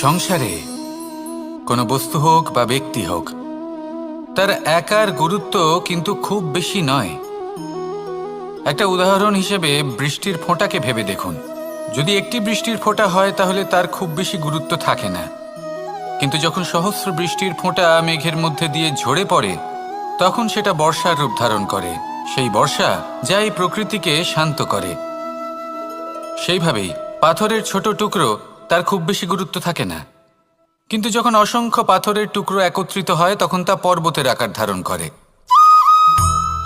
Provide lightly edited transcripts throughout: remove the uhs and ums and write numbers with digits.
সংসারে কোনো বস্তু হোক বা ব্যক্তি হোক, তার একার গুরুত্ব কিন্তু খুব বেশি নয়। একটা উদাহরণ হিসেবে বৃষ্টির ফোঁটাকে ভেবে দেখুন। যদি একটি বৃষ্টির ফোঁটা হয় তাহলে তার খুব বেশি গুরুত্ব থাকে না, কিন্তু যখন সহস্র বৃষ্টির ফোঁটা মেঘের মধ্যে দিয়ে ঝরে পড়ে তখন সেটা বর্ষার রূপ ধারণ করে। সেই বর্ষা যা এই প্রকৃতিকে শান্ত করে। সেইভাবেই পাথরের ছোট টুকরো, তার খুব বেশি গুরুত্ব থাকে না, কিন্তু যখন অসংখ্য পাথরের টুকরো একত্রিত হয় তখন তা পর্বতের আকার ধারণ করে।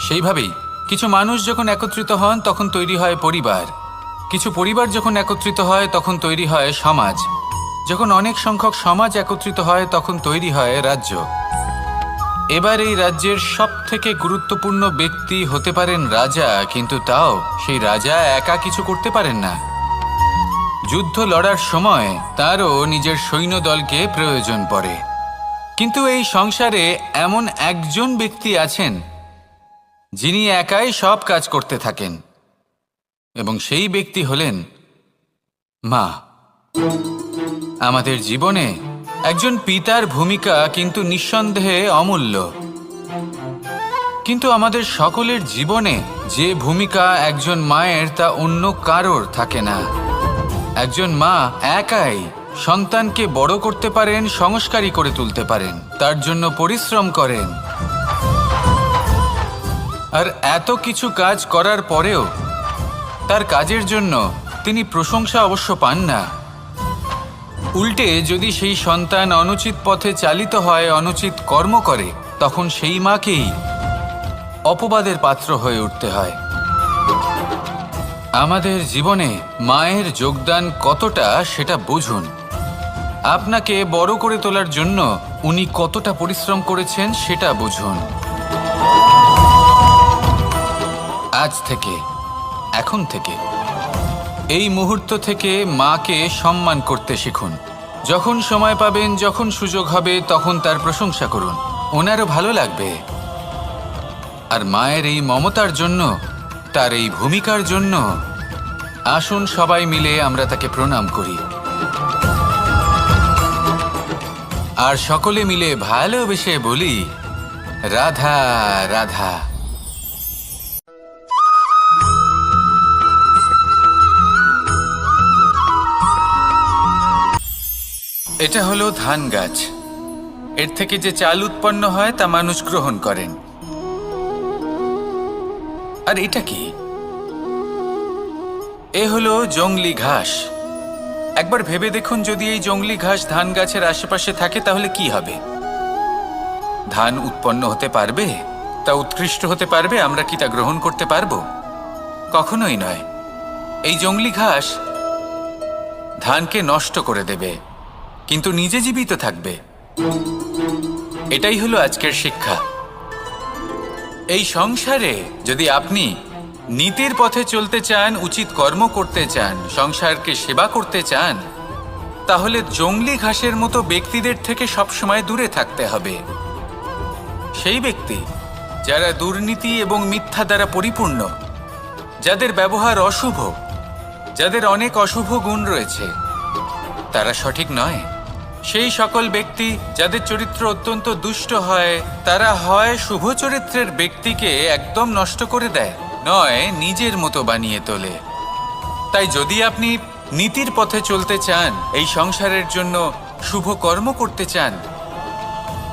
সেইভাবেই কিছু মানুষ যখন একত্রিত হন তখন তৈরি হয় পরিবার, কিছু পরিবার যখন একত্রিত হয় তখন তৈরি হয় সমাজ, যখন অনেক সংখ্যক সমাজ একত্রিত হয় তখন তৈরি হয় রাজ্য। এবার এই রাজ্যের সবথেকে গুরুত্বপূর্ণ ব্যক্তি হতে পারেন রাজা, কিন্তু তাও সেই রাজা একা কিছু করতে পারেন না। যুদ্ধ লড়ার সময় তারও নিজের সৈন্যদলকে প্রয়োজন পড়ে। কিন্তু এই সংসারে এমন একজন ব্যক্তি আছেন যিনি একাই সব কাজ করতে থাকেন, এবং সেই ব্যক্তি হলেন মা। আমাদের জীবনে একজন পিতার ভূমিকা কিন্তু নিঃসন্দেহে অমূল্য, কিন্তু আমাদের সকলের জীবনে যে ভূমিকা একজন মায়ের তা অন্য কারোর থাকে না। একজন মা একাই সন্তানকে বড় করতে পারেন, সংস্কারী করে তুলতে পারেন, তার জন্য পরিশ্রম করেন। আর এত কিছু কাজ করার পরেও তার কাজের জন্য তিনি প্রশংসা অবশ্য পান না। উল্টে যদি সেই সন্তান অনুচিত পথে চালিত হয়, অনুচিত কর্ম করে, তখন সেই মাকেই অপবাদের পাত্র হয়ে উঠতে হয়। আমাদের জীবনে মায়ের যোগদান কতটা সেটা বুঝুন। আপনাকে বড় করে তোলার জন্য উনি কতটা পরিশ্রম করেছেন সেটা বুঝুন। আজ থেকে, এখন থেকে, এই মুহূর্ত থেকে মাকে সম্মান করতে শিখুন। যখন সময় পাবেন, যখন সুযোগ হবে, তখন তার প্রশংসা করুন, ওনারও ভালো লাগবে। আর মায়ের এই মমতার জন্য, তার এই ভূমিকার জন্য আসুন সবাই মিলে আমরা তাকে প্রণাম করি, আর সকলে মিলে ভালোবেসে বলি, রাধা রাধা। এটা হলো ধান গাছ। এর থেকে যে চাল উৎপন্ন হয় তা মানুষ গ্রহণ করেন। আর এটা কি? এ হলো জংলি ঘাস। একবার ভেবে দেখুন, যদি এই জংলি ঘাস ধান গাছের আশেপাশে থাকে তাহলে কি হবে? ধান উৎপন্ন হতে পারবে? তা উৎকৃষ্ট হতে পারবে? আমরা কি তা গ্রহণ করতে পারবো? কখনোই নয়। এই জংলি ঘাস ধানকে নষ্ট করে দেবে, কিন্তু নিজে জীবিত থাকবে। এটাই হলো আজকের শিক্ষা। এই সংসারে যদি আপনি নীতির পথে চলতে চান, উচিত কর্ম করতে চান, সংসারকে সেবা করতে চান, তাহলে জংলি ঘাসের মতো ব্যক্তিদের থেকে সবসময় দূরে থাকতে হবে। সেই ব্যক্তি যারা দুর্নীতি এবং মিথ্যা দ্বারা পরিপূর্ণ, যাদের ব্যবহার অশুভ, যাদের অনেক অশুভ গুণ রয়েছে, তারা সঠিক নয়। সেই সকল ব্যক্তি যাদের চরিত্র অত্যন্ত দুষ্ট হয়, তারা হয় শুভ চরিত্রের ব্যক্তিকে একদম নষ্ট করে দেয়, নয় নিজের মতো বানিয়ে তোলে। তাই যদি আপনি নীতির পথে চলতে চান, এই সংসারের জন্য শুভ কর্ম করতে চান,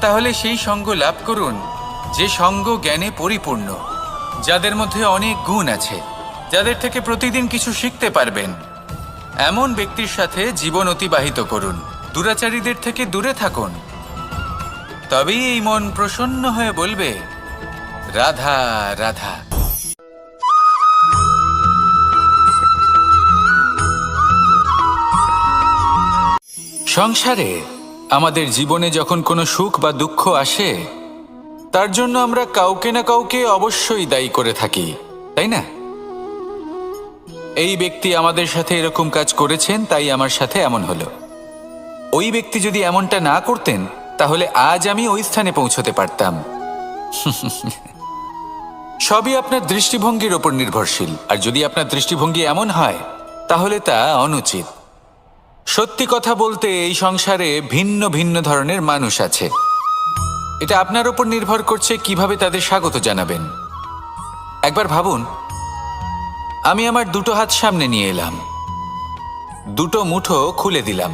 তাহলে সেই সঙ্গ লাভ করুন যে সঙ্গ জ্ঞানে পরিপূর্ণ, যাদের মধ্যে অনেক গুণ আছে, যাদের থেকে প্রতিদিন কিছু শিখতে পারবেন। এমন ব্যক্তির সাথে জীবন অতিবাহিত করুন, দুরাচারীদের থেকে দূরে থাকুন। তবেই এই মন প্রসন্ন হয়ে বলবে, রাধা রাধা। সংসারে আমাদের জীবনে যখন কোনো সুখ বা দুঃখ আসে, তার জন্য আমরা কাউকে না কাউকে অবশ্যই দায়ী করে থাকি, তাই না? এই ব্যক্তি আমাদের সাথে এরকম কাজ করেছেন, তাই আমার সাথে এমন হলো। ওই ব্যক্তি যদি এমনটা না করতেন তাহলে আজ আমি ওই স্থানে পৌঁছতে পারতাম। সবই আপনার দৃষ্টিভঙ্গির ওপর নির্ভরশীল, আর যদি আপনার দৃষ্টিভঙ্গি এমন হয় তাহলে তা অনুচিত। সত্যি কথা বলতে এই সংসারে ভিন্ন ভিন্ন ধরনের মানুষ আছে। এটা আপনার উপর নির্ভর করছে কিভাবে তাদের স্বাগত জানাবেন। একবার ভাবুন, আমি আমার দুটো হাত সামনে নিয়ে এলাম, দুটো মুঠো খুলে দিলাম।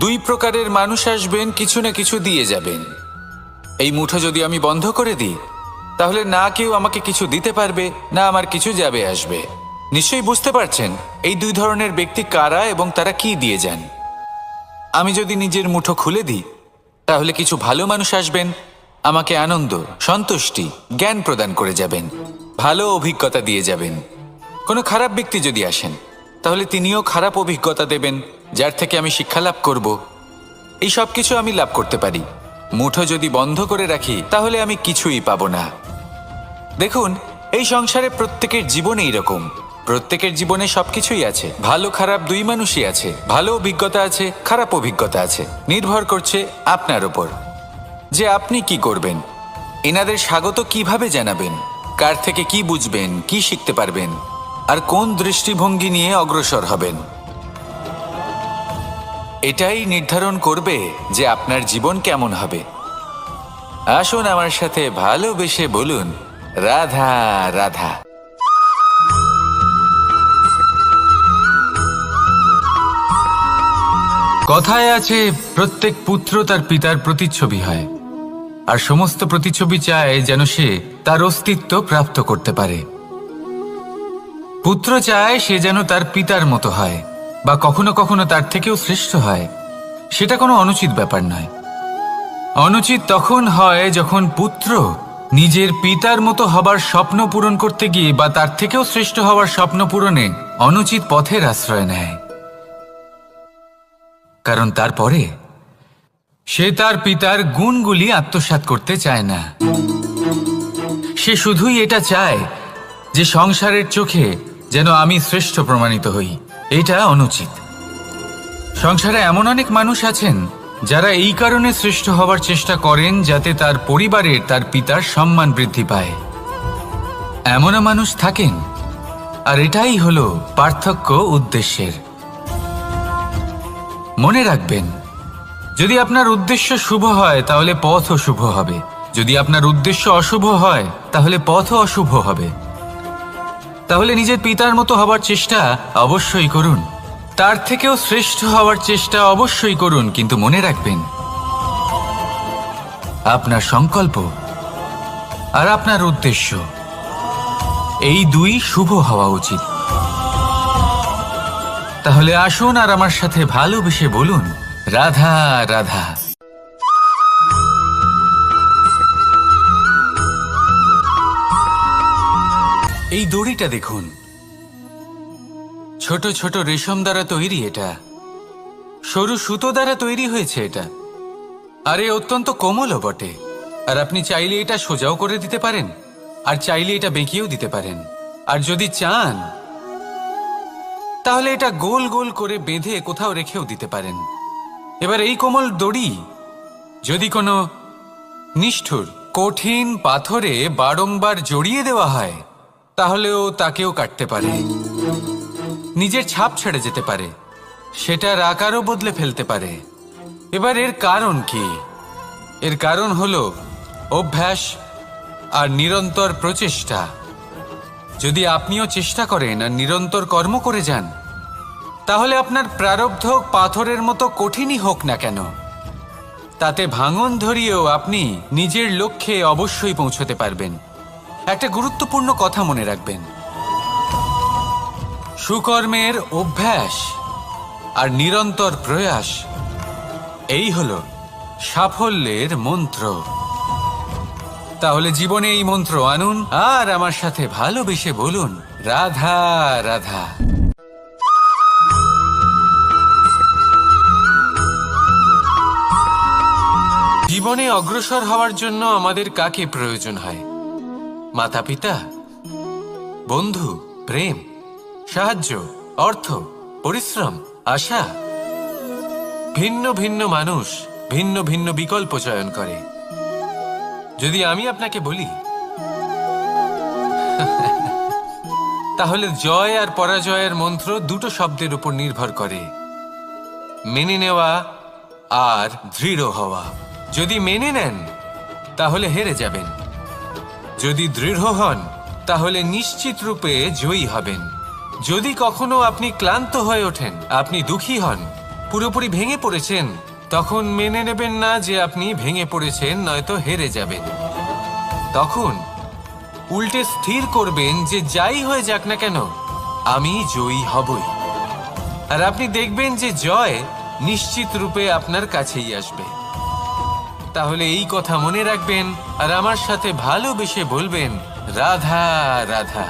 দুই প্রকারের মানুষ আসবেন, কিছু না কিছু দিয়ে যাবেন। এই মুঠো যদি আমি বন্ধ করে দিই, তাহলে না কেউ আমাকে কিছু দিতে পারবে, না আমার কিছু যাবে আসবে। নিশ্চয়ই বুঝতে পারছেন এই দুই ধরনের ব্যক্তি কারা এবং তারা কি দিয়ে যান। আমি যদি নিজের মুঠো খুলে দিই, তাহলে কিছু ভালো মানুষ আসবেন, আমাকে আনন্দ, সন্তুষ্টি, জ্ঞান প্রদান করে যাবেন, ভালো অভিজ্ঞতা দিয়ে যাবেন। কোনো খারাপ ব্যক্তি যদি আসেন, তাহলে তিনিও খারাপ অভিজ্ঞতা দেবেন, যার থেকে আমি শিক্ষা লাভ করব। এই সব কিছু আমি লাভ করতে পারি। মুঠো যদি বন্ধ করে রাখি, তাহলে আমি কিছুই পাবো না। দেখুন, এই সংসারে প্রত্যেকের জীবনে এইরকম। প্রত্যেকের জীবনে সবকিছুই আছে, ভালো খারাপ দুই মানুষই আছে। ভালো অভিজ্ঞতা আছে, খারাপ অভিজ্ঞতা আছে। নির্ভর করছে আপনার ওপর যে আপনি কি করবেন, এনাদের স্বাগত কিভাবে জানাবেন, কার থেকে কি বুঝবেন, কি শিখতে পারবেন, আর কোন দৃষ্টিভঙ্গি নিয়ে অগ্রসর হবেন। এটাই নির্ধারণ করবে যে আপনার জীবন কেমন হবে। আসুন আমার সাথে ভালোবেসে বলুন, রাধা রাধা। কথায় আছে, প্রত্যেক পুত্র তার পিতার প্রতিচ্ছবি হয়, আর সমস্ত প্রতিচ্ছবি চায় যেন সে তার অস্তিত্ব প্রাপ্ত করতে পারে। পুত্র চায় সে যেন তার পিতার মতো হয়, বা কখনো কখনো তার থেকেও শ্রেষ্ঠ হয়। সেটা কোনো অনুচিত ব্যাপার নয়। অনুচিত তখন হয় যখন পুত্র নিজের পিতার মতো হবার স্বপ্ন পূরণ করতে গিয়ে বা তার থেকেও শ্রেষ্ঠ হওয়ার স্বপ্ন পূরণে অনুচিত পথের আশ্রয় নেয়। কারণ তারপরে সে তার পিতার গুণগুলি আত্মসাৎ করতে চায় না। সে শুধুই এটা চায় যে সংসারের চোখে যেন আমি শ্রেষ্ঠ প্রমাণিত হই। এটা অনুচিত। সংসারে এমন অনেক মানুষ আছেন যারা এই কারণে শ্রেষ্ঠ হওয়ার চেষ্টা করেন যাতে তার পরিবারের, তার পিতার সম্মান বৃদ্ধি পায়। এমনও মানুষ থাকেন, আর এটাই হলো পার্থক্য উদ্দেশ্যের। মনে রাখবেন, যদি আপনার উদ্দেশ্য শুভ হয় তাহলে পথও শুভ হবে, যদি আপনার উদ্দেশ্য অশুভ হয় তাহলে পথও অশুভ হবে। তাহলে নিজের পিতার মতো হবার চেষ্টা অবশ্যই করুন, তার থেকেও শ্রেষ্ঠ হওয়ার চেষ্টা অবশ্যই করুন, কিন্তু মনে রাখবেন আপনার সংকল্প আর আপনার উদ্দেশ্য এই দুই শুভ হওয়া উচিত। তাহলে আসুন আর আমার সাথে ভালোবেসে বলুন, রাধা রাধা। এই দড়িটা দেখুন, ছোট ছোট রেশম দ্বারা তৈরি। এটা সরু সুতো দ্বারা তৈরি হয়েছে। এটা আরে অত্যন্ত কোমলও বটে। আর আপনি চাইলে এটা সোজাও করে দিতে পারেন, আর চাইলে এটা বেঁকিয়েও দিতে পারেন, আর যদি চান তাহলে এটা গোল গোল করে বেঁধে কোথাও রেখেও দিতে পারেন। এবার এই কোমল দড়ি যদি কোনো নিষ্ঠুর কঠিন পাথরে বারংবার জড়িয়ে দেওয়া হয়, তাহলেও তাকেও কাটতে পারে, নিজের ছাপ ছেড়ে যেতে পারে, সেটার আকারও বদলে ফেলতে পারে। এবার এর কারণ কি? এর কারণ হলো অভ্যাস আর নিরন্তর প্রচেষ্টা। যদি আপনিও চেষ্টা করেন আর নিরন্তর কর্ম করে যান, তাহলে আপনার প্রারব্ধ পাথরের মতো কঠিনই হোক না কেন, তাতে ভাঙন ধরিয়েও আপনি নিজের লক্ষ্যে অবশ্যই পৌঁছতে পারবেন। একটা গুরুত্বপূর্ণ কথা মনে রাখবেন, সুকর্মের অভ্যাস আর নিরন্তর প্রয়াস, এই হলো সাফল্যের মন্ত্র। তাহলে জীবনে এই মন্ত্র আনুন আর আমার সাথে ভালোবেসে বলুন, রাধা রাধা। জীবনে অগ্রসর হওয়ার জন্য আমাদের কাকে প্রয়োজন হয়? মাতা পিতা, বন্ধু, প্রেম, সাহায্য, অর্থ, পরিশ্রম, আশা। ভিন্ন ভিন্ন মানুষ ভিন্ন ভিন্ন বিকল্প চয়ন করে। যদি আমি আপনাকে বলি, তাহলে জয় আর পরাজয়ের মন্ত্র দুটো শব্দের উপর নির্ভর করে, মেনে নেওয়া আর দৃঢ় হওয়া। যদি মেনে নেন তাহলে হেরে যাবেন, যদি দৃঢ় হন তাহলে নিশ্চিত রূপে জয়ী হবেন। যদি কখনো আপনি ক্লান্ত হয়ে ওঠেন, আপনি দুঃখী হন, পুরোপুরি ভেঙে পড়েছেন, তখন মেনে নেবেন না যে আপনি ভেঙে পড়েছেন, নয়তো হেরে যাবেন। তখন উল্টে স্থির করবেন যে যাই হয়ে যাক না কেন আমি জয়ী হবই। আর আপনি দেখবেন যে জয় নিশ্চিত রূপে আপনার কাছেই আসবে। তাহলে এই কথা মনে রাখবেন আর আমার সাথে ভালোবেসে বলবেন, রাধা রাধা।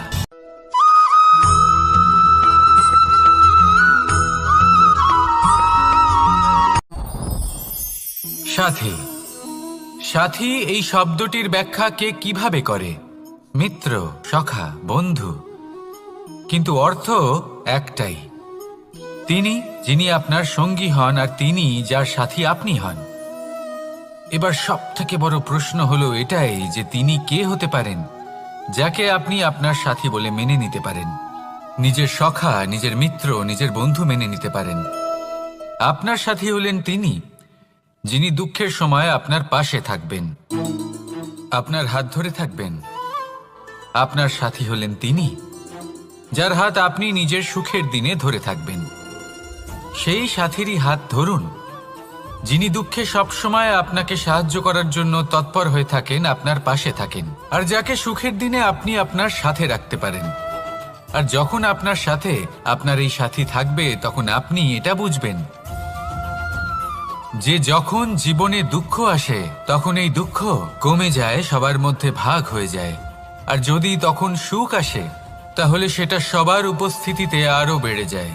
সাথী। সাথী এই শব্দটির ব্যাখ্যা কে কিভাবে করে? মিত্র, সখা, বন্ধু। কিন্তু অর্থ একটাই, তিনি যিনি আপনার সঙ্গী হন আর তিনি যার সাথী আপনি হন। এবার সব থেকে বড় প্রশ্ন হলো এটাই যে তিনি কে হতে পারেন যাকে আপনি আপনার সাথী বলে মেনে নিতে পারেন, নিজের সখা, নিজের মিত্র, নিজের বন্ধু মেনে নিতে পারেন। আপনার সাথী হলেন তিনি যিনি দুঃখের সময় আপনার পাশে থাকবেন, আপনার হাত ধরে থাকবেন। আপনার সাথী হলেন তিনি যার হাত আপনি নিজের সুখের দিনে ধরে থাকবেন। সেই সাথীরই হাত ধরুন যিনি দুঃখে সবসময় আপনাকে সাহায্য করার জন্য তৎপর হয়ে থাকেন, আপনার পাশে থাকেন, আর যাকে সুখের দিনে আপনি আপনার সাথে রাখতে পারেন। আর যখন আপনার সাথে আপনার এই সাথী থাকবে তখন আপনি এটা বুঝবেন যে যখন জীবনে দুঃখ আসে তখন এই দুঃখ কমে যায়, সবার মধ্যে ভাগ হয়ে যায়। আর যদি তখন সুখ আসে তাহলে সেটা সবার উপস্থিতিতে আরো বেড়ে যায়।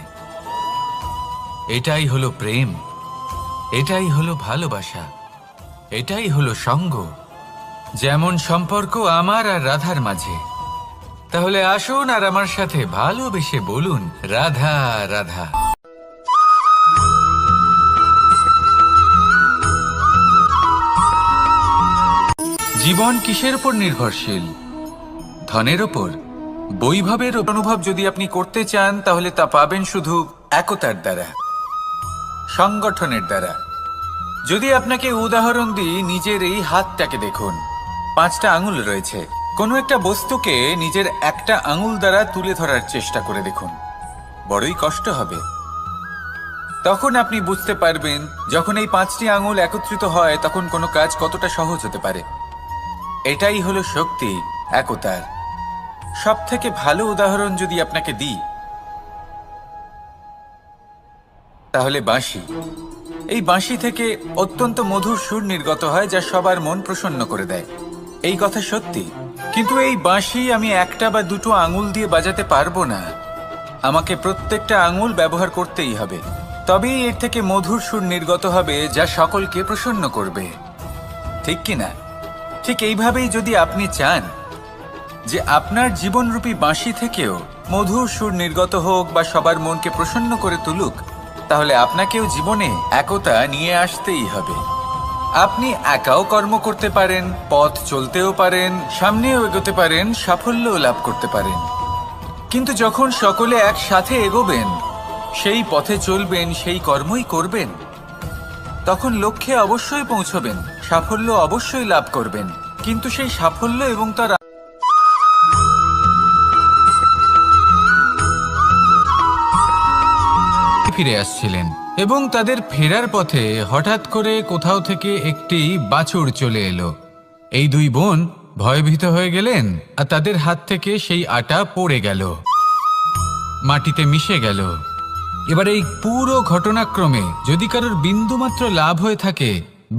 এটাই হলো প্রেম, এটাই হলো ভালোবাসা, এটাই হলো সঙ্গ। যেমন সম্পর্ক আমার আর রাধার মাঝে। তাহলে আসুন আর আমার সাথে ভালোবেসে বলুন, রাধা রাধা। জীবন কিসের উপর নির্ভরশীল? ধনের ওপর, বৈভবের অনুভব যদি আপনি করতে চান তাহলে তা পাবেন শুধু একতার দ্বারা, সংগঠনের দ্বারা। যদি আপনাকে উদাহরণ দিই, নিজের এই হাতটাকে দেখুন, 5টা আঙুল রয়েছে। কোনো একটা বস্তুকে নিজের একটা আঙুল দ্বারা তুলে ধরার চেষ্টা করে দেখুন, বড়ই কষ্ট হবে। তখন আপনি বুঝতে পারবেন যখন এই 5টি আঙুল একত্রিত হয় তখন কোনো কাজ কতটা সহজ হতে পারে। এটাই হলো শক্তি একতার। সব থেকে ভালো উদাহরণ যদি আপনাকে দিই তাহলে বাঁশি। এই বাঁশি থেকে অত্যন্ত মধুর সুর নির্গত হয় যা সবার মন প্রসন্ন করে দেয়। এই কথা সত্যি, কিন্তু এই বাঁশি আমি একটা বা দুটো আঙুল দিয়ে বাজাতে পারবো না। আমাকে প্রত্যেকটা আঙুল ব্যবহার করতেই হবে, তবেই এর থেকে মধুর সুর নির্গত হবে যা সকলকে প্রসন্ন করবে, ঠিক কিনা? ঠিক এইভাবেই যদি আপনি চান যে আপনার জীবনরূপী বাঁশি থেকেও মধুর সুর নির্গত হোক বা সবার মনকে প্রসন্ন করে তুলুক, তাহলে আপনাকেও জীবনে একতা নিয়ে আসতেই হবে। আপনি একাও কর্ম করতে পারেন, পথ চলতেও পারেন, সামনেও এগোতে পারেন, সাফল্যও লাভ করতে পারেন। কিন্তু যখন সকলে একসাথে এগোবেন, সেই পথে চলবেন, সেই কর্মই করবেন, তখন লক্ষ্যে অবশ্যই পৌঁছবেন, সাফল্য অবশ্যই লাভ করবেন। কিন্তু সেই সাফল্য এবং তার ফিরে আসছিলেন এবং তাদের ফেরার পথে হঠাৎ করে কোথাও থেকে একটি বাছুর চলে এলো। এই দুই বোন ভয়ভীত হয়ে গেলেন আর তাদের হাত থেকে সেই আটা পড়ে গেল, মাটিতে মিশে গেল। এবার এই পুরো ঘটনাক্রমে যদি কারোর বিন্দুমাত্র লাভ হয়ে থাকে,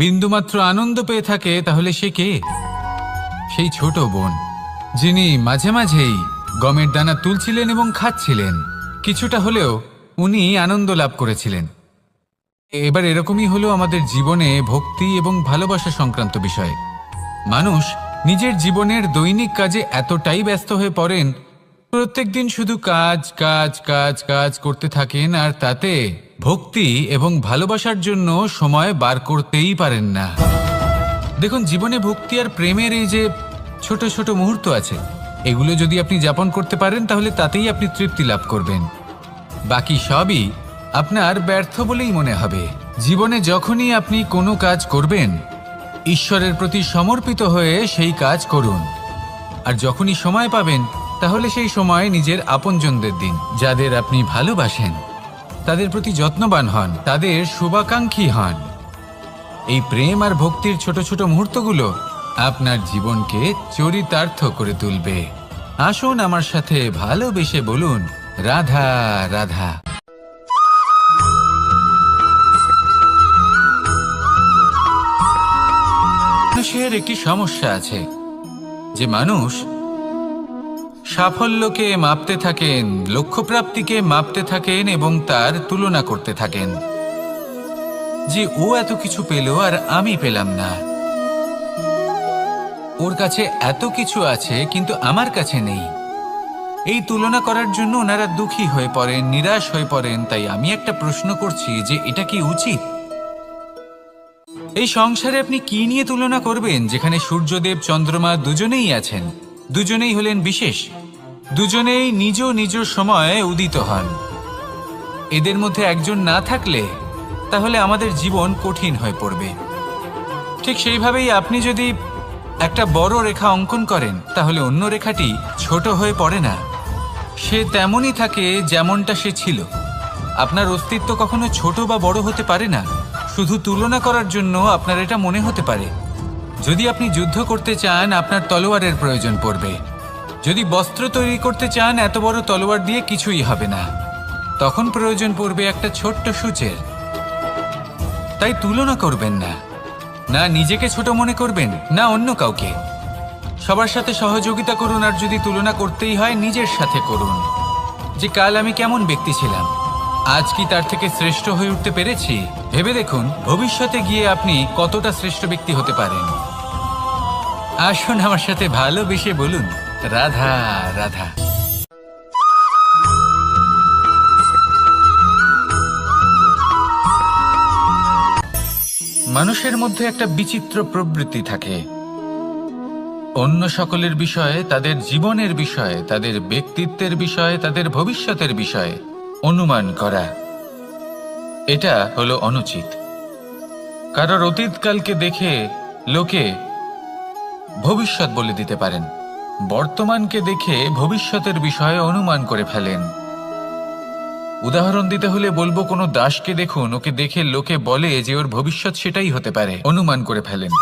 বিন্দুমাত্র আনন্দ পেয়ে থাকে, তাহলে সে কে? সেই ছোট বোন যিনি মাঝে মাঝেই গমের দানা তুলছিলেন এবং খাচ্ছিলেন। কিছুটা হলেও উনি আনন্দ লাভ করেছিলেন। এবার এরকমই হলো আমাদের জীবনে ভক্তি এবং ভালোবাসা সংক্রান্ত বিষয়ে। মানুষ নিজের জীবনের দৈনিক কাজে এতটাই ব্যস্ত হয়ে পড়েন, প্রত্যেকদিন শুধু কাজ কাজ কাজ কাজ করতে থাকেন, আর তাতে ভক্তি এবং ভালোবাসার জন্য সময় বার করতেই পারেন না। দেখুন, জীবনে ভক্তি আর প্রেমের এই যে ছোট ছোট মুহূর্ত আছে, এগুলো যদি আপনি যাপন করতে পারেন তাহলে তাতেই আপনি তৃপ্তি লাভ করবেন। বাকি সবই আপনার ব্যর্থ বলেই মনে হবে। জীবনে যখনই আপনি কোনো কাজ করবেন, ঈশ্বরের প্রতি সমর্পিত হয়ে সেই কাজ করুন। আর যখনই সময় পাবেন, তাহলে সেই সময় নিজের আপনজনদের দিন। যাদের আপনি ভালোবাসেন তাদের প্রতি যত্নবান হন, তাদের শুভাকাঙ্ক্ষী হন। এই প্রেম আর ভক্তির ছোট ছোট মুহূর্তগুলো আপনার জীবনকে চরিতার্থ করে তুলবে। আসুন আমার সাথে ভালোবেসে বলুন, রাধা রাধা। মানুষের একটি সমস্যা আছে যে মানুষ সাফল্যকে মাপতে থাকেন, লক্ষ্যপ্রাপ্তিকে মাপতে থাকেন এবং তার তুলনা করতে থাকেন যে ও এত কিছু পেল আর আমি পেলাম না, ওর কাছে এত কিছু আছে কিন্তু আমার কাছে নেই। এই তুলনা করার জন্য ওনারা দুঃখী হয়ে পড়েন, নিরাশ হয়ে পড়েন। তাই আমি একটা প্রশ্ন করছি যে এটা কি উচিত? এই সংসারে আপনি কি নিয়ে তুলনা করবেন, যেখানে সূর্যদেব চন্দ্রমা দুজনেই আছেন, দুজনেই হলেন বিশেষ, দুজনেই নিজ নিজ সময়ে উদিত হন। এদের মধ্যে একজন না থাকলে তাহলে আমাদের জীবন কঠিন হয়ে পড়বে। ঠিক সেইভাবেই আপনি যদি একটা বড় রেখা অঙ্কন করেন, তাহলে অন্য রেখাটি ছোট হয়ে পড়ে না, সে তেমনই থাকে যেমনটা সে ছিল। আপনার অস্তিত্ব কখনো ছোট বা বড় হতে পারে না। শুধু তুলনা করার জন্য আপনার এটা মনে হতে পারে। যদি আপনি যুদ্ধ করতে চান, আপনার তলোয়ারের প্রয়োজন পড়বে। যদি বস্ত্র তৈরি করতে চান, এত বড় তলোয়ার দিয়ে কিছুই হবে না, তখন প্রয়োজন পড়বে একটা ছোট্ট সূচের। তাই তুলনা করবেন না, না নিজেকে ছোট মনে করবেন, না অন্য কাউকে। সবার সাথে সহযোগিতা করুন, আর যদি তুলনা করতেই হয় নিজের সাথে করুন, যে কাল আমি কেমন ব্যক্তি ছিলাম, আজ কি তার থেকে শ্রেষ্ঠ হয়ে উঠতে পেরেছি। ভেবে দেখুন ভবিষ্যতে গিয়ে আপনি কতটা শ্রেষ্ঠ ব্যক্তি হতে পারেন। আসুন আমার সাথে ভালোবেসে বলুন, রাধা রাধা। মানুষের মধ্যে একটা বিচিত্র প্রবৃত্তি থাকে, অন্য সকলের বিষয়ে, তাদের জীবনের বিষয়ে, তাদের ব্যক্তিত্বের বিষয়ে, তাদের ভবিষ্যতের বিষয়ে অনুমান করা। এটা হলো অনুচিত। কারোর অতীতকালকে দেখে লোকে ভবিষ্যৎ বলে দিতে পারেন, বর্তমানকে দেখে ভবিষ্যতের বিষয়ে অনুমান করে ফেলেন। উদাহরণ দিতে হলে বলবো, কোনো দাসকে দেখুন, ওকে দেখে লোকে বলে যে ওর ভবিষ্যৎ সেটাই হতে পারে, অনুমান করে ফেলেন।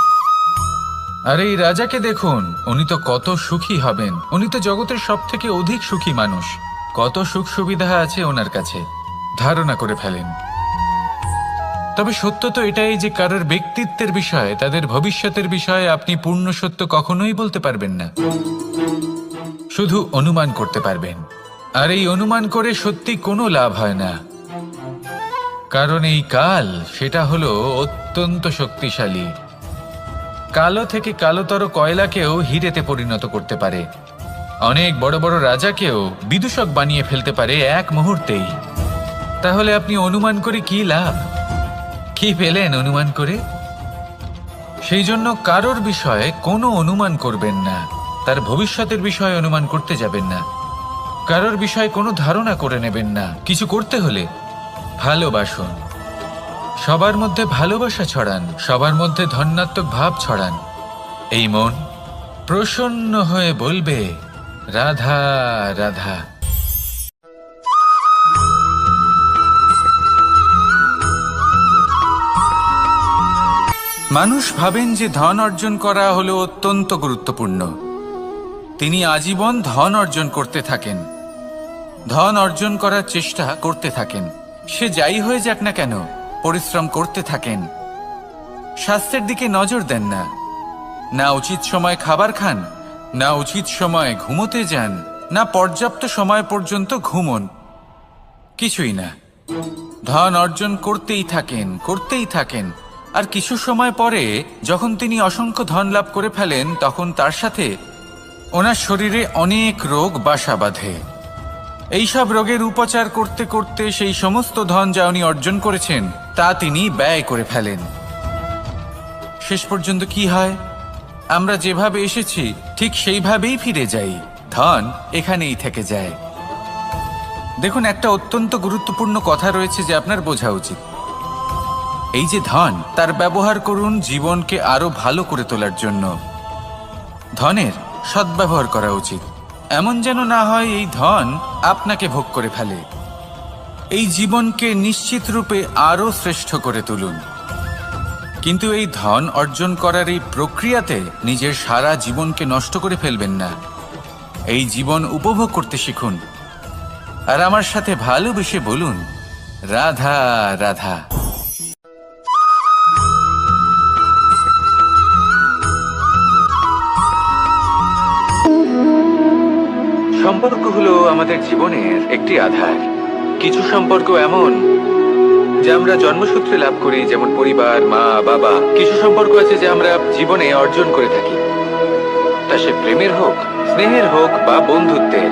আর এই রাজাকে দেখুন, উনি তো কত সুখী হবেন, উনি তো জগতের সব থেকে অধিক সুখী মানুষ, কত সুখ সুবিধা আছে ওনার কাছে, ধারণা করে ফেলেন। তবে সত্য তো এটাই যে কারোর ব্যক্তিত্বের বিষয়ে, তাদের ভবিষ্যতের বিষয়ে আপনি পূর্ণ সত্য কখনোই বলতে পারবেন না, শুধু অনুমান করতে পারবেন। আর এই অনুমান করে সত্যি কোনো লাভ হয় না, কারণ এই কাল সেটা হলো অত্যন্ত শক্তিশালী। কালো থেকে কালোতর কয়লাকেও হিরেতে পরিণত করতে পারে, অনেক বড় বড় রাজাকেও বিদূষক বানিয়ে ফেলতে পারে এক মুহূর্তেই। তাহলে আপনি অনুমান করে কি লাভ? কি পেলেন অনুমান করে? সেই জন্য কারোর বিষয়ে কোনো অনুমান করবেন না, তার ভবিষ্যতের বিষয়ে অনুমান করতে যাবেন না, কারোর বিষয়ে কোনো ধারণা করে নেবেন না। কিছু করতে হলে ভালোবাসুন, সবার মধ্যে ভালোবাসা ছড়ান, সবার মধ্যে ধন্যাত্মক ভাব ছড়ান। এই মন প্রসন্ন হয়ে বলবে, রাধা রাধা। মানুষ ভাবেন যে ধন অর্জন করা হলো অত্যন্ত গুরুত্বপূর্ণ। তিনি আজীবন ধন অর্জন করতে থাকেন, ধন অর্জন করার চেষ্টা করতে থাকেন। সে যাই হয়ে যাক না কেন, পরিশ্রম করতে থাকেন। স্বাস্থ্যের দিকে নজর দেন না, না উচিত সময় খাবার খান, না উচিত সময় ঘুমোতে যান, না পর্যাপ্ত সময় পর্যন্ত ঘুমন, কিছুই না। ধন অর্জন করতেই থাকেন, করতেই থাকেন। আর কিছু সময় পরে যখন তিনি অসংখ্য ধন লাভ করে ফেলেন, তখন তার সাথে ওনার শরীরে অনেক রোগ বাসা বাঁধে। এইসব রোগের উপচার করতে করতে সেই সমস্ত ধন যা উনি অর্জন করেছেন তা তিনি ব্যয় করে ফেলেন। শেষ পর্যন্ত কি হয়? আমরা যেভাবে এসেছি ঠিক সেইভাবেই ফিরে যাই, ধন এখানেই থেকে যায়। দেখুন, একটা অত্যন্ত গুরুত্বপূর্ণ কথা রয়েছে যে আপনার বোঝা উচিত। এই যে ধন, তার ব্যবহার করুন জীবনকে আরো ভালো করে তোলার জন্য। ধনের সদ্ব্যবহার করা উচিত, এমন যেন না হয় এই ধন আপনাকে ভোগ করে ফেলে। এই জীবনকে নিশ্চিত রূপে আরো শ্রেষ্ঠ করে তুলুন, কিন্তু এই ধন অর্জন করার এই প্রক্রিয়াতে নিজের সারা জীবনকে নষ্ট করে ফেলবেন না। এই জীবন উপভোগ করতে শিখুন, আর আমার সাথে ভালোবেসে বলুন, রাধা রাধা। সম্পর্ক হলো আমাদের জীবনের একটি আধার। কিছু সম্পর্ক এমন যে আমরা জন্মসূত্রে লাভ করি, যেমন পরিবার, মা বাবা। কিছু সম্পর্ক আছে যে আমরা জীবনে অর্জন করে থাকি, তা সে প্রেমের হোক, স্নেহের হোক বা বন্ধুত্বের।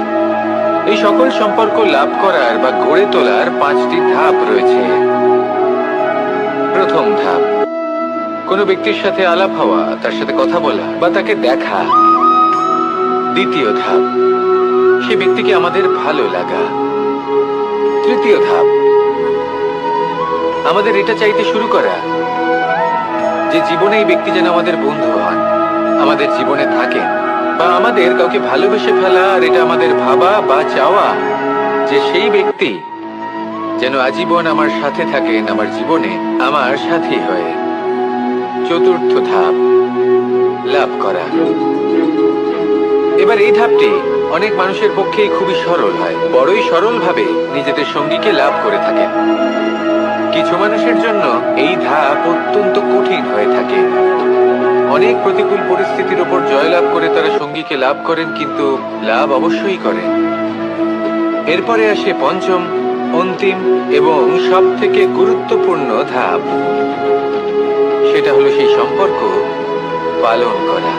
এই সকল সম্পর্ক লাভ করার বা গড়ে তোলার 5টি ধাপ রয়েছে। প্রথম ধাপ, কোনো ব্যক্তির সাথে আলাপ হওয়া, তার সাথে কথা বলা বা তাকে দেখা। দ্বিতীয় ধাপ, সে ব্যক্তিকে আমাদের ভালো লাগা। তৃতীয় ধাপ, আমাদের এটা চাইতে শুরু করা যে জীবনে এই ব্যক্তি যেন আমাদের বন্ধু হন, আমাদের জীবনে থাকেন, বা আমাদের কাউকে ভালোবেসে ফেলা আর এটা আমাদের ভাবা বা চাওয়া যে সেই ব্যক্তি যেন আজীবন আমার সাথে থাকেন, আমার জীবনে আমার সাথী হয়ে। চতুর্থ ধাপ, লাভ করা। এবার এই ধাপটি অনেক মানুষের পক্ষেই খুবই সরল হয়, বড়ই সরলভাবে নিজেদের সঙ্গীকে লাভ করে থাকেন। কিছু মানুষের জন্য এই ধাপ অত্যন্ত কঠিন হয়ে থাকে। অনেক প্রতিকূল পরিস্থিতির উপর জয়লাভ করে তারা সঙ্গীকে লাভ করেন, কিন্তু লাভ অবশ্যই করেন। এরপরে আসে পঞ্চম, অন্তিম এবং সব থেকে গুরুত্বপূর্ণ ধাপ। সেটা হলো সেই সম্পর্ক পালন করা।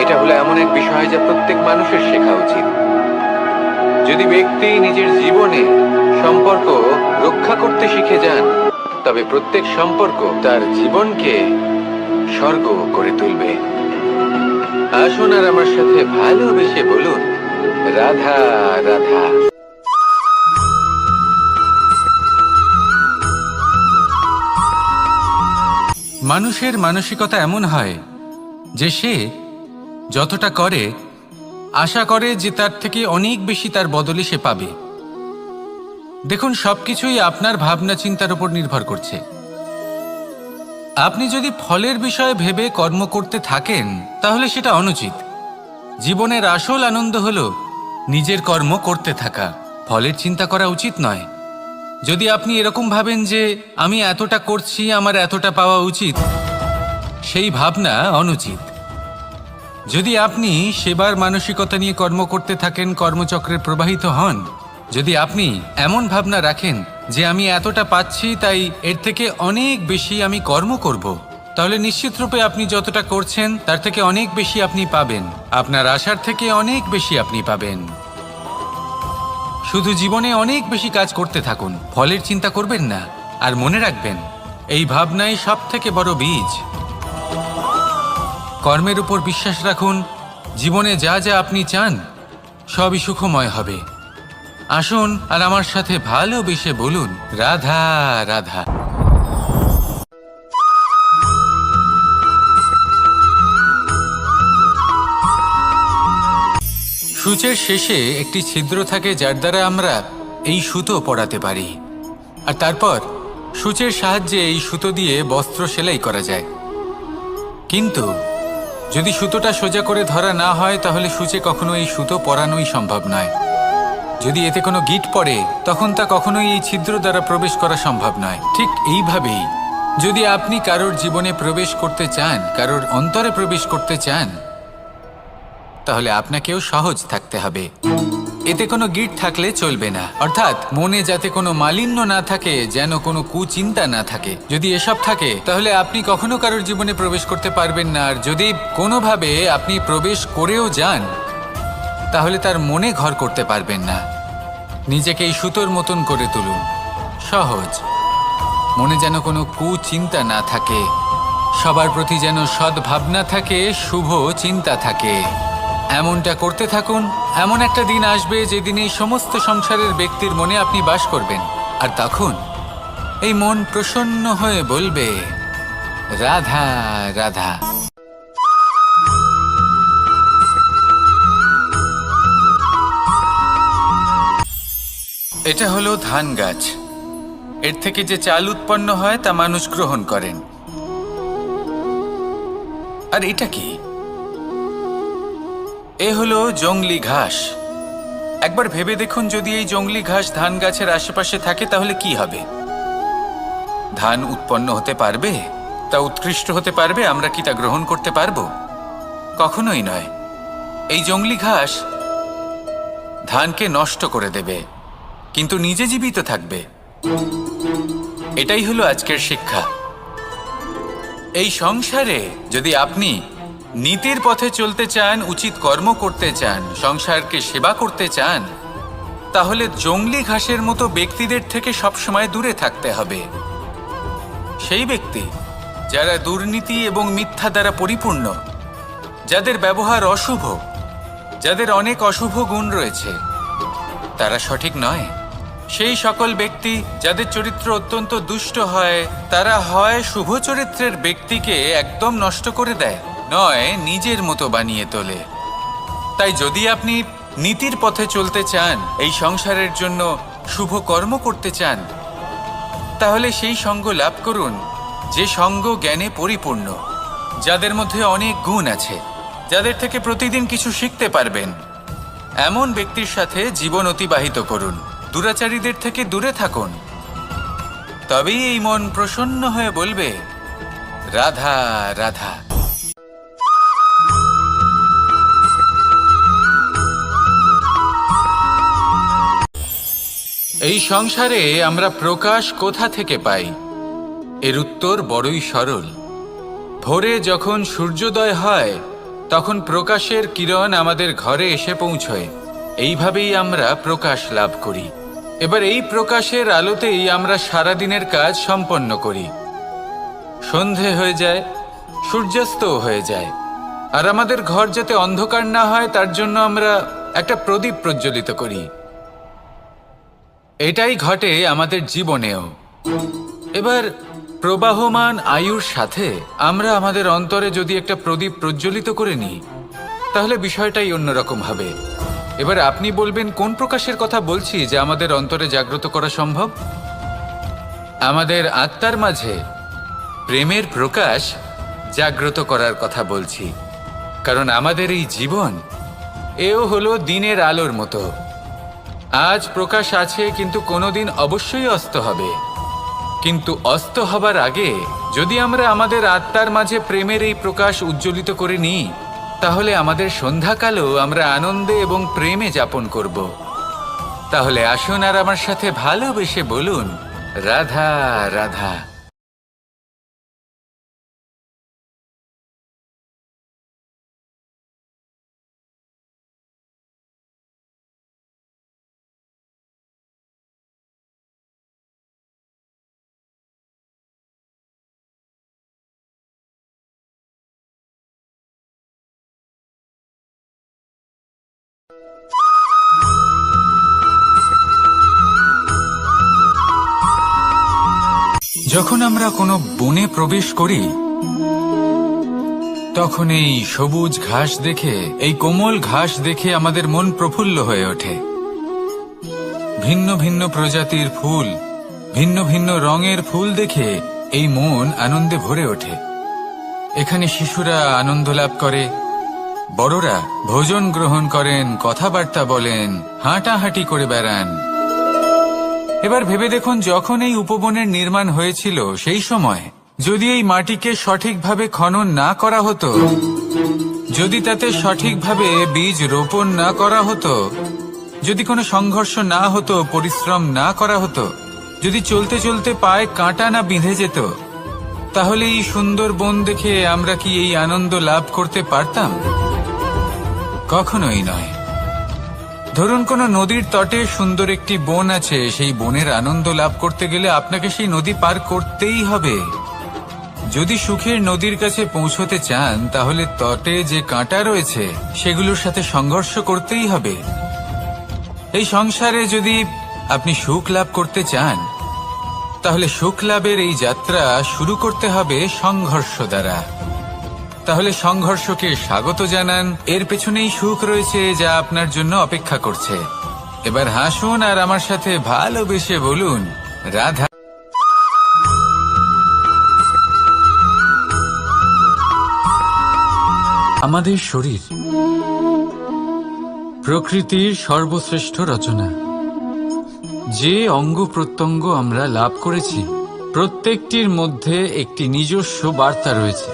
এটা হলো এমন এক বিষয় যা প্রত্যেক মানুষের শেখা উচিত। যদি ব্যক্তি নিজের জীবনে সম্পর্ক রক্ষা করতে শিখে যান, তবে প্রত্যেক সম্পর্ক তার জীবনকে স্বর্গ করে তুলবে। আসুন আর আমার সাথে ভালোবেসে বলুন, রাধা রাধা। মানুষের মানসিকতা এমন হয় যে সে যতটা করে আশা করে যে তার থেকে অনেক বেশি তার বদলে সে পাবে। দেখুন, সবকিছুই আপনার ভাবনা চিন্তার উপর নির্ভর করছে। আপনি যদি ফলের বিষয়ে ভেবে কর্ম করতে থাকেন তাহলে সেটা অনুচিত। জীবনের আসল আনন্দ হলো নিজের কর্ম করতে থাকা, ফলের চিন্তা করা উচিত নয়। যদি আপনি এরকম ভাবেন যে আমি এতটা করছি, আমার এতটা পাওয়া উচিত, সেই ভাবনা অনুচিত। যদি আপনি সেবার মানসিকতা নিয়ে কর্ম করতে থাকেন, কর্মচক্রে প্রবাহিত হন, যদি আপনি এমন ভাবনা রাখেন যে আমি এতটা পাচ্ছি তাই এর থেকে অনেক বেশি আমি কর্ম করব, তাহলে নিশ্চিত রূপে আপনি যতটা করছেন তার থেকে অনেক বেশি আপনি পাবেন। আপনার আশার থেকে অনেক বেশি আপনি পাবেন। শুধু জীবনে অনেক বেশি কাজ করতে থাকুন, ফলের চিন্তা করবেন না। আর মনে রাখবেন, এই ভাবনাই সব থেকে বড় বীজ। কর্মের উপর বিশ্বাস রাখুন, জীবনে যা যা আপনি চান সবই সুখময় হবে। আসুন আর আমার সাথে ভালোবেসে বলুন, রাধা রাধা। সূচের শেষে একটি ছিদ্র থাকে যার দ্বারা আমরা এই সুতো পরাতে পারি, আর তারপর সূচের সাহায্যে এই সুতো দিয়ে বস্ত্র সেলাই করা যায়। কিন্তু যদি সুতোটা সোজা করে ধরা না হয় তাহলে সূচে কখনো এই সুতো পরানোই সম্ভব নয়। যদি এতে কোনো গিঁট পড়ে তখন তা কখনোই এই ছিদ্র দ্বারা প্রবেশ করা সম্ভব নয়। ঠিক এইভাবেই যদি আপনি কারোর জীবনে প্রবেশ করতে চান, কারোর অন্তরে প্রবেশ করতে চান, তাহলে আপনাকেও সহজ থাকতে হবে। এতে কোনো গিঁট থাকলে চলবে না, অর্থাৎ মনে যাতে কোনো মালিন্য না থাকে, যেন কোনো কুচিন্তা না থাকে। যদি এসব থাকে তাহলে আপনি কখনো কারোর জীবনে প্রবেশ করতে পারবেন না। আর যদি কোনোভাবে আপনি প্রবেশ করেও যান তাহলে তার মনে ঘর করতে পারবেন না। নিজেকে এই সুতোর মতন করে তুলুন, সহজ। মনে যেন কোনো কুচিন্তা না থাকে, সবার প্রতি যেন সদ্ভাবনা থাকে, শুভ চিন্তা থাকে। এমনটা করতে থাকুন, এমন একটা দিন আসবে যেদিন এই সমস্ত সংসারের ব্যক্তির মনে আপনি বাস করবেন, আর তখন এই মন প্রসন্ন হয়ে বলবে, রাধা রাধা। এটা হলো ধান গাছ। এর থেকে যে চাল উৎপন্ন হয় তা মানুষ গ্রহণ করেন। আর এটা কি? এ হলো জংলি ঘাস। একবার ভেবে দেখুন, যদি এই জংলি ঘাস ধান গাছের আশেপাশে থাকে তাহলে কি হবে? ধান উৎপন্ন হতে পারবে? তা উৎকৃষ্ট হতে পারবে? আমরা কি তা গ্রহণ করতে পারবো? কখনোই নয়। এই জংলি ঘাস ধানকে নষ্ট করে দেবে, কিন্তু নিজে জীবিত থাকবে। এটাই হলো আজকের শিক্ষা। এই সংসারে যদি আপনি নীতির পথে চলতে চান, উচিত কর্ম করতে চান, সংসারকে সেবা করতে চান, তাহলে জংলি ঘাসের মতো ব্যক্তিদের থেকে সবসময় দূরে থাকতে হবে। সেই ব্যক্তি যারা দুর্নীতি এবং মিথ্যা দ্বারা পরিপূর্ণ, যাদের ব্যবহার অশুভ, যাদের অনেক অশুভ গুণ রয়েছে, তারা সঠিক নয়। সেই সকল ব্যক্তি যাদের চরিত্র অত্যন্ত দুষ্ট হয়, তারা হয় শুভ চরিত্রের ব্যক্তিকে একদম নষ্ট করে দেয়, নয় নিজের মতো বানিয়ে তোলে। তাই যদি আপনি নীতির পথে চলতে চান, এই সংসারের জন্য শুভ কর্ম করতে চান, তাহলে সেই সঙ্গ লাভ করুন যে সঙ্গ জ্ঞানে পরিপূর্ণ, যাদের মধ্যে অনেক গুণ আছে, যাদের থেকে প্রতিদিন কিছু শিখতে পারবেন। এমন ব্যক্তির সাথে জীবন অতিবাহিত করুন। দুরাচারীদের থেকে দূরে থাকুন। তবেই এই মন প্রসন্ন হয়ে বলবে, রাধা রাধা। এই সংসারে আমরা প্রকাশ কোথা থেকে পাই? এর উত্তর বড়ই সরল। ভোরে যখন সূর্যোদয় হয়, তখন প্রকাশের কিরণ আমাদের ঘরে এসে পৌঁছয়। এইভাবেই আমরা প্রকাশ লাভ করি। এবার এই প্রকাশের আলোতেই আমরা সারাদিনের কাজ সম্পন্ন করি। সন্ধে হয়ে যায়, সূর্যাস্তও হয়ে যায়, আর আমাদের ঘর যাতে অন্ধকার না হয় তার জন্য আমরা একটা প্রদীপ প্রজ্বলিত করি। এটাই ঘটে আমাদের জীবনেও। এবার প্রবাহমান আয়ুর সাথে আমরা আমাদের অন্তরে যদি একটা প্রদীপ প্রজ্বলিত করে নিই, তাহলে বিষয়টাই অন্যরকম হবে। এবার আপনি বলবেন, কোন প্রকাশের কথা বলছি যে আমাদের অন্তরে জাগ্রত করা সম্ভব? আমাদের আত্মার মাঝে প্রেমের প্রকাশ জাগ্রত করার কথা বলছি। কারণ আমাদের এই জীবন, এও হলো দিনের আলোর মতো। আজ প্রকাশ আছে, কিন্তু কোনোদিন অবশ্যই অস্ত হবে। কিন্তু অস্ত হবার আগে যদি আমরা আমাদের আত্মার মাঝে প্রেমের এই প্রকাশ উজ্জ্বলিত করে নিই, তাহলে আমাদের সন্ধ্যাকালও আমরা আনন্দে এবং প্রেমে যাপন করব। তাহলে আসুন আর আমার সাথে ভালোবেসে বলুন, রাধা রাধা। যখন আমরা কোনো বনে প্রবেশ করি, তখন এই সবুজ ঘাস দেখে, এই কোমল ঘাস দেখে আমাদের মন প্রফুল্ল হয়ে ওঠে। ভিন্ন ভিন্ন প্রজাতির ফুল, ভিন্ন ভিন্ন রঙের ফুল দেখে এই মন আনন্দে ভরে ওঠে। এখানে শিশুরা আনন্দ লাভ করে, বড়রা ভোজন গ্রহণ করেন, কথাবার্তা বলেন, হাঁটাহাঁটি করে বেড়ান। এবার ভেবে দেখুন, যখন এই উপবনের নির্মাণ হয়েছিল সেই সময় যদি এই মাটিকে সঠিকভাবে খনন না করা হতো, যদি তাতে সঠিকভাবে বীজ রোপণ না করা হতো, যদি কোনো সংঘর্ষ না হতো, পরিশ্রম না করা হতো, যদি চলতে চলতে পায়ে কাঁটা না বিঁধে যেত, তাহলে এই সুন্দর বন দেখে আমরা কি এই আনন্দ লাভ করতে পারতাম? কখনোই নয়। ধরুন কোনো নদীর তটে সুন্দর একটি বন আছে, সেই বনের আনন্দ লাভ করতে গেলে আপনাকে সেই নদী পার করতেই হবে। যদি সুখের নদীর কাছে পৌঁছতে চান তাহলে তটে যে কাঁটা রয়েছে সেগুলোর সাথে সংঘর্ষ করতেই হবে। এই সংসারে যদি আপনি সুখ লাভ করতে চান তাহলে সুখ লাভের এই যাত্রা শুরু করতে হবে সংঘর্ষ দ্বারা। তাহলে সংঘর্ষকে স্বাগত জানান, এর পেছনেই সুখ রয়েছে যা আপনার জন্য অপেক্ষা করছে। এবার হাসুন আর আমার সাথে ভালোবেসে বলুন, রাধা। আমাদের শরীর প্রকৃতির সর্বশ্রেষ্ঠ রচনা। যে অঙ্গ প্রত্যঙ্গ আমরা লাভ করেছি প্রত্যেকটির মধ্যে একটি নিজস্ব বার্তা রয়েছে।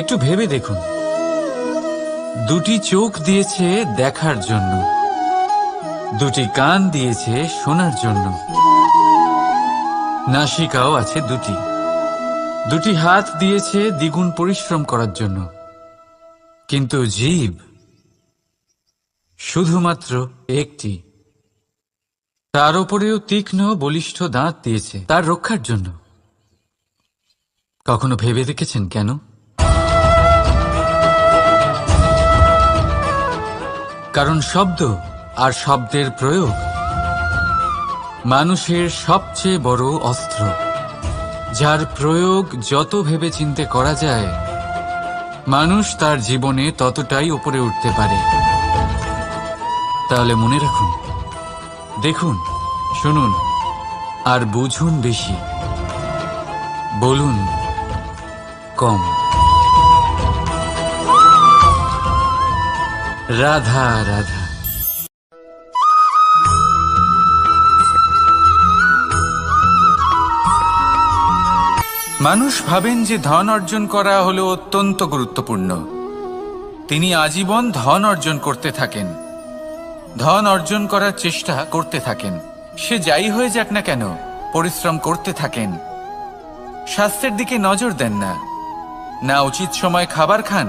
একটু ভেবে দেখুন, দুটি চোখ দিয়েছে দেখার জন্য, দুটি কান দিয়েছে শোনার জন্য, নাসিকাও আছে দুটি, দুটি হাত দিয়েছে দ্বিগুণ পরিশ্রম করার জন্য। কিন্তু জীব শুধুমাত্র একটি, তার উপরেও তীক্ষ্ণ বলিষ্ঠ দাঁত দিয়েছে তার রক্ষার জন্য। কখনো ভেবে দেখেছেন কেন? কারণ শব্দ আর শব্দের প্রয়োগ মানুষের সবচেয়ে বড় অস্ত্র, যার প্রয়োগ যত ভেবেচিন্তে করা যায় মানুষ তার জীবনে ততটাই উপরে উঠতে পারে। তাহলে মনে রাখুন, দেখুন, শুনুন আর বুঝুন বেশি, বলুন কম। রাধা রাধা। মানুষ ভাবেন যে ধন অর্জন করা হলো অত্যন্ত গুরুত্বপূর্ণ। তিনি আজীবন ধন অর্জন করতে থাকেন, ধন অর্জন করার চেষ্টা করতে থাকেন। সে যাই হয়ে যাক না কেন পরিশ্রম করতে থাকেন। স্বাস্থ্যের দিকে নজর দেন না, না উচিত সময় খাবার খান,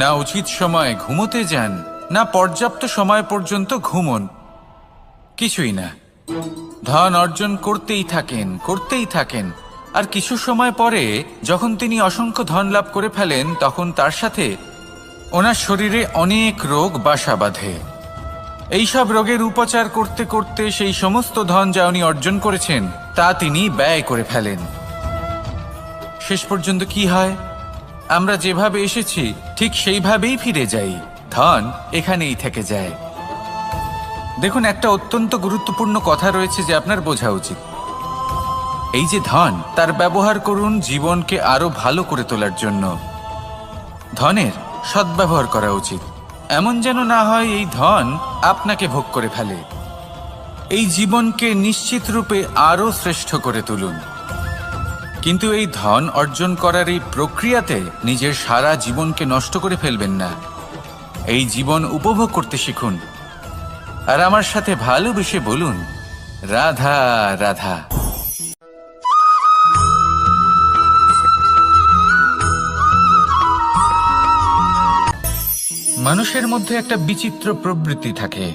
না উচিত সময় ঘুমোতে যান, না পর্যাপ্ত সময় পর্যন্ত ঘুমন, কিছুই না। ধন অর্জন করতেই থাকেন, করতেই থাকেন। আর কিছু সময় পরে যখন তিনি অসংখ্য ধন লাভ করে ফেলেন তখন তার সাথে ওনার শরীরে অনেক রোগ বাসা বাঁধে। এইসব রোগের উপচার করতে করতে সেই সমস্ত ধন যা উনি অর্জন করেছেন তা তিনি ব্যয় করে ফেলেন। শেষ পর্যন্ত কি হয়? আমরা যেভাবে এসেছি ঠিক সেইভাবেই ফিরে যাই, ধন এখানেই থেকে যায়। দেখুন, একটা অত্যন্ত গুরুত্বপূর্ণ কথা রয়েছে যে আপনার বোঝা উচিত। এই যে ধন, তার ব্যবহার করুন জীবনকে আরো ভালো করে তোলার জন্য। ধনের সদ্ব্যবহার করা উচিত, এমন যেন না হয় এই ধন আপনাকে ভোগ করে ফেলে। এই জীবনকে নিশ্চিত রূপে আরো শ্রেষ্ঠ করে তুলুন। কিন্তু এই ধন অর্জন করার এই প্রক্রিয়াতে নিজের সারা জীবনকে নষ্ট করে ফেলবেন না। এই জীবন উপভোগ করতে শিখুন আর আমার সাথে ভালোবেসে বলুন, রাধা রাধা। মানুষের মধ্যে একটা বিচিত্র প্রবৃত্তি থাকে,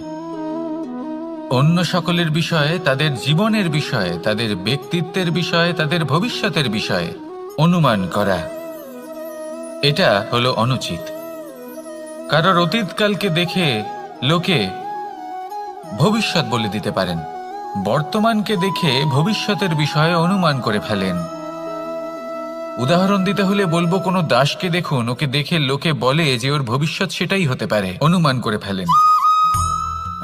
অন্য সকলের বিষয়ে, তাদের জীবনের বিষয়ে, তাদের ব্যক্তিত্বের বিষয়ে, তাদের ভবিষ্যতের বিষয়ে অনুমান করা। এটা হলো অনুচিত। কারোর অতীতকালকে দেখে লোকে ভবিষ্যৎ বলে দিতে পারেন, বর্তমানকে দেখে ভবিষ্যতের বিষয়ে অনুমান করে ফেলেন। উদাহরণ দিতে হলে বলবো, কোনো দাসকে দেখুন, ওকে দেখে লোকে বলে যে ওর ভবিষ্যৎ সেটাই হতে পারে, অনুমান করে ফেলেন।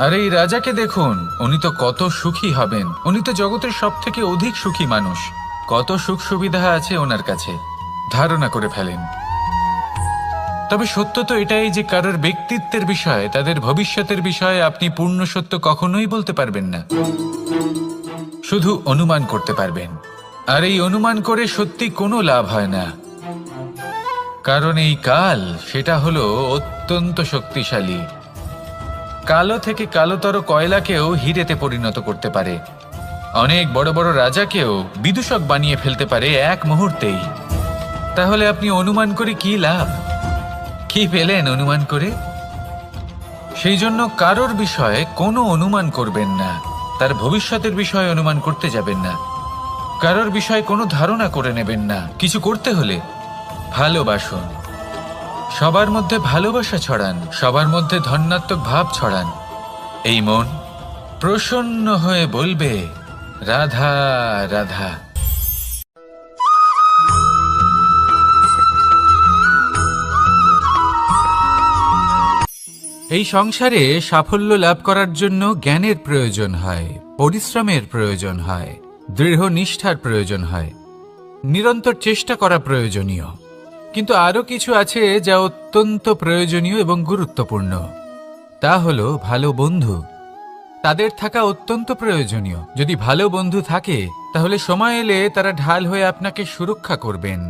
আর এই রাজাকে দেখুন, উনি তো কত সুখী হবেন, উনি তো জগতের সব থেকে অধিক সুখী মানুষ, কত সুখ সুবিধা আছে ওনার কাছে, ধারণা করে ফেলেন। তবে সত্য তো এটাই যে কারোর ব্যক্তিত্বের বিষয়ে, তাদের ভবিষ্যতের বিষয়ে আপনি পূর্ণ সত্য কখনোই বলতে পারবেন না, শুধু অনুমান করতে পারবেন। আর এই অনুমান করে সত্যি কোনো লাভ হয় না, কারণ এই কাল সেটা হলো অত্যন্ত শক্তিশালী। কালো থেকে কালোতর কয়লাকেও হিরেতে পরিণত করতে পারে, অনেক বড় বড় রাজাকেও বিদূষক বানিয়ে ফেলতে পারে এক মুহূর্তেই। তাহলে আপনি অনুমান করে কি লাভ? কি পেলেন অনুমান করে? সেই জন্য কারোর বিষয়ে কোনো অনুমান করবেন না, তার ভবিষ্যতের বিষয়ে অনুমান করতে যাবেন না। কারোর বিষয়ে কোনো ধারণা করে নেবেন না। কিছু করতে হলে ভালোবাসুন, সবার মধ্যে ভালোবাসা ছড়ান, সবার মধ্যে ধন্যাত্মক ভাব ছড়ান। এই মন প্রসন্ন হয়ে বলবে, রাধা রাধা। এই সংসারে সাফল্য লাভ করার জন্য জ্ঞানের প্রয়োজন হয়, পরিশ্রমের প্রয়োজন হয়, দৃঢ় নিষ্ঠার প্রয়োজন হয়, নিরন্তর চেষ্টা করা প্রয়োজনীয়। কিন্তু আরও কিছু আছে যা অত্যন্ত প্রয়োজনীয় এবং গুরুত্বপূর্ণ। তা হলো ভালো বন্ধু। তাদের থাকা অত্যন্ত প্রয়োজনীয়। যদি ভালো বন্ধু থাকে তাহলে সময় এলে তারা ঢাল হয়ে আপনাকে সুরক্ষা করবেন।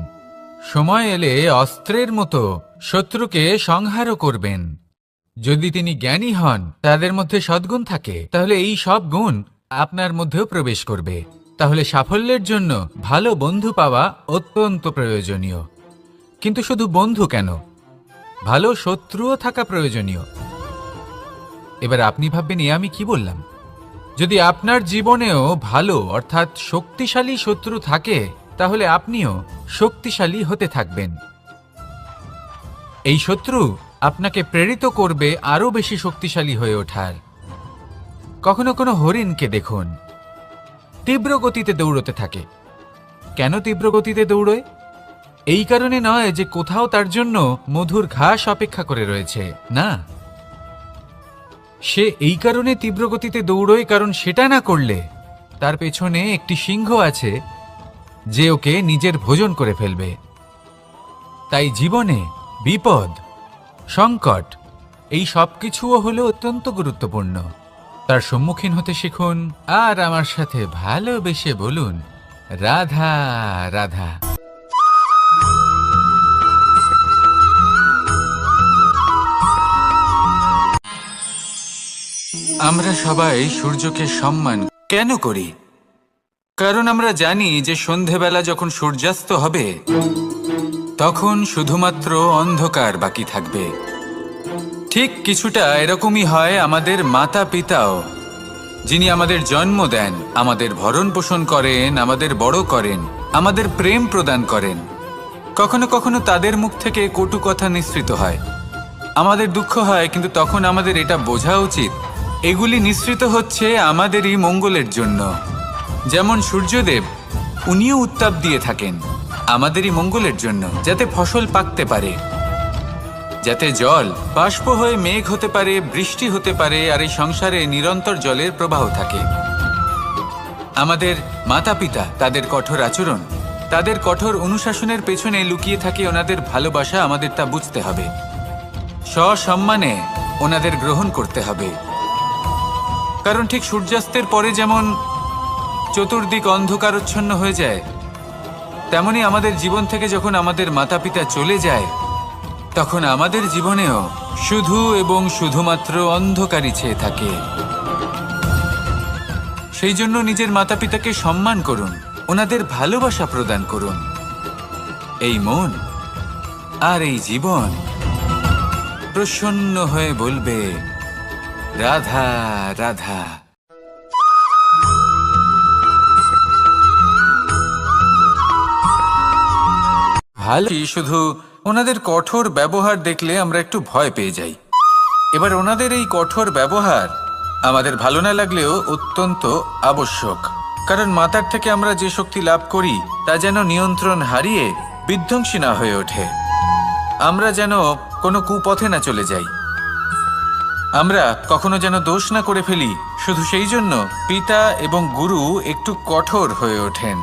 সময় এলে অস্ত্রের মতো শত্রুকে সংহারও করবেন। যদি তিনি জ্ঞানী হন, তাদের মধ্যে সদ্গুণ থাকে, তাহলে এই সব গুণ আপনার মধ্যেও প্রবেশ করবে। তাহলে সাফল্যের জন্য ভালো বন্ধু পাওয়া অত্যন্ত প্রয়োজনীয়। কিন্তু শুধু বন্ধু কেন, ভালো শত্রুও থাকা প্রয়োজনীয়। এবার আপনি ভাববেন, এ আমি কি বললাম? যদি আপনার জীবনেও ভালো অর্থাৎ শক্তিশালী শত্রু থাকে, তাহলে আপনিও শক্তিশালী হতে থাকবেন। এই শত্রু আপনাকে প্রেরিত করবে আরো বেশি শক্তিশালী হয়ে ওঠার। কখনো কোনো হরিণকে দেখুন, তীব্র গতিতে দৌড়তে থাকে। কেন তীব্র গতিতে দৌড়য়? এই কারণে নয় যে কোথাও তার জন্য মধুর ঘাস অপেক্ষা করে রয়েছে, না। সে এই কারণে তীব্র গতিতে দৌড়য় কারণ সেটা না করলে তার পেছনে একটি সিংহ আছে যে ওকে নিজের ভোজন করে ফেলবে। তাই জীবনে বিপদ, সংকট, এই সব কিছুও হলো অত্যন্ত গুরুত্বপূর্ণ। তার সম্মুখীন হতে শিখুন আর আমার সাথে ভালোবেসে বলুন, রাধা রাধা। আমরা সবাই সূর্যকে সম্মান কেন করি? কারণ আমরা জানি যে সন্ধেবেলা যখন সূর্যাস্ত হবে তখন শুধুমাত্র অন্ধকার বাকি থাকবে। ঠিক কিছুটা এরকমই হয় আমাদের মাতা পিতাও, যিনি আমাদের জন্ম দেন, আমাদের ভরণ পোষণ করেন, আমাদের বড় করেন, আমাদের প্রেম প্রদান করেন। কখনো কখনো তাদের মুখ থেকে কটু কথা নিঃসৃত হয়, আমাদের দুঃখ হয়, কিন্তু তখন আমাদের এটা বোঝা উচিত এগুলি নিঃসৃত হচ্ছে আমাদেরই মঙ্গলের জন্য। যেমন সূর্যদেব, উনিও উত্তাপ দিয়ে থাকেন আমাদেরই মঙ্গলের জন্য, যাতে ফসল পাকতে পারে, যাতে জল বাষ্প হয়ে মেঘ হতে পারে, বৃষ্টি হতে পারে, আর এই সংসারে নিরন্তর জলের প্রবাহ থাকে। আমাদের মাতা পিতা, তাদের কঠোর আচরণ, তাদের কঠোর অনুশাসনের পেছনে লুকিয়ে থাকে ওনাদের ভালোবাসা। আমাদের তা বুঝতে হবে, সসম্মানে ওনাদের গ্রহণ করতে হবে। কারণ ঠিক সূর্যাস্তের পরে যেমন চতুর্দিক অন্ধকারচ্ছন্ন হয়ে যায়, তেমনি আমাদের জীবন থেকে যখন আমাদের মাতা পিতা চলে যায় তখন আমাদের জীবনেও শুধু এবং শুধুমাত্র অন্ধকারই ছেয়ে থাকে। সেই জন্য নিজের মাতা পিতাকে সম্মান করুন, ওনাদের ভালোবাসা প্রদান করুন। এই মন আর এই জীবন প্রসন্ন হয়ে বলবে, রাধা রাধা। ভালো, শুধু ওনাদের কঠোর ব্যবহার দেখলে আমরা একটু ভয় পেয়ে যাই। এবার ওনাদের এই কঠোর ব্যবহার আমাদের ভালো না লাগলেও অত্যন্ত আবশ্যক। কারণ মাতার থেকে আমরা যে শক্তি লাভ করি তা যেন নিয়ন্ত্রণ হারিয়ে বিধ্বংসী না হয়ে ওঠে, আমরা যেন কোনো কুপথে না চলে যাই, আমরা কখনো যেন দোষ না করে ফেলি। শুধু সেই জন্য পিতা এবং গুরু একটু কঠোর হয়ে ওঠেন,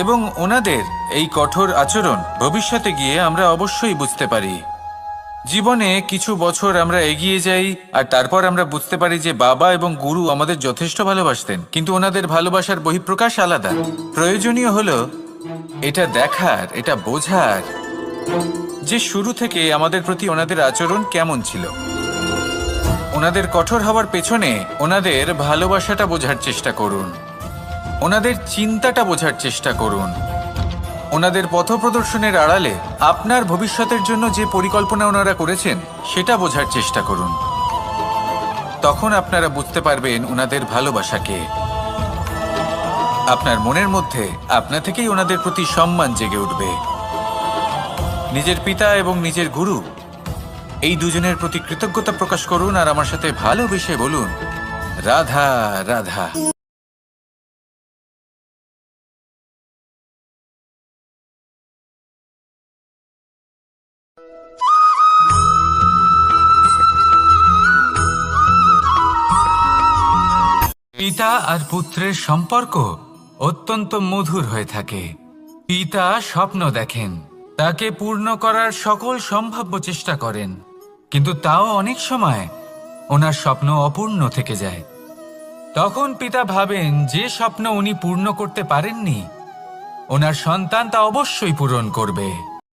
এবং ওনাদের এই কঠোর আচরণ ভবিষ্যতে গিয়ে আমরা অবশ্যই বুঝতে পারি। জীবনে কিছু বছর আমরা এগিয়ে যাই আর তারপর আমরা বুঝতে পারি যে বাবা এবং গুরু আমাদের যথেষ্ট ভালোবাসতেন, কিন্তু ওনাদের ভালোবাসার বহিঃপ্রকাশ আলাদা। প্রয়োজনীয় হলো এটা দেখার, এটা বোঝার যে শুরু থেকে আমাদের প্রতি ওনাদের আচরণ কেমন ছিল। ওনাদের কঠোর হওয়ার পেছনে ওনাদের ভালোবাসাটা বোঝার চেষ্টা করুন, ওনাদের চিন্তাটা বোঝার চেষ্টা করুন, ওনাদের পথপ্রদর্শনের আড়ালে আপনার ভবিষ্যতের জন্য যে পরিকল্পনা ওনারা করেছেন সেটা বোঝার চেষ্টা করুন। তখন আপনারা বুঝতে পারবেন ওনাদের ভালোবাসাকে। আপনার মনের মধ্যে আপনা থেকেই ওনাদের প্রতি সম্মান জেগে উঠবে। নিজের পিতা এবং নিজের গুরু এই দুজনের প্রতি কৃতজ্ঞতা প্রকাশ করুন আর আমার সাথে ভালোবেসে বলুন, রাধা রাধা। পিতা আর পুত্রের সম্পর্ক অত্যন্ত মধুর হয়ে থাকে। পিতা স্বপ্ন দেখেন, তাকে পূর্ণ করার সকল সম্ভাব্য চেষ্টা করেন, কিন্তু তাও অনেক সময় ওনার স্বপ্ন অপূর্ণ থেকে যায়। তখন পিতা ভাবেন যে স্বপ্ন উনি পূর্ণ করতে পারেননি, ওনার সন্তান তা অবশ্যই পূরণ করবে।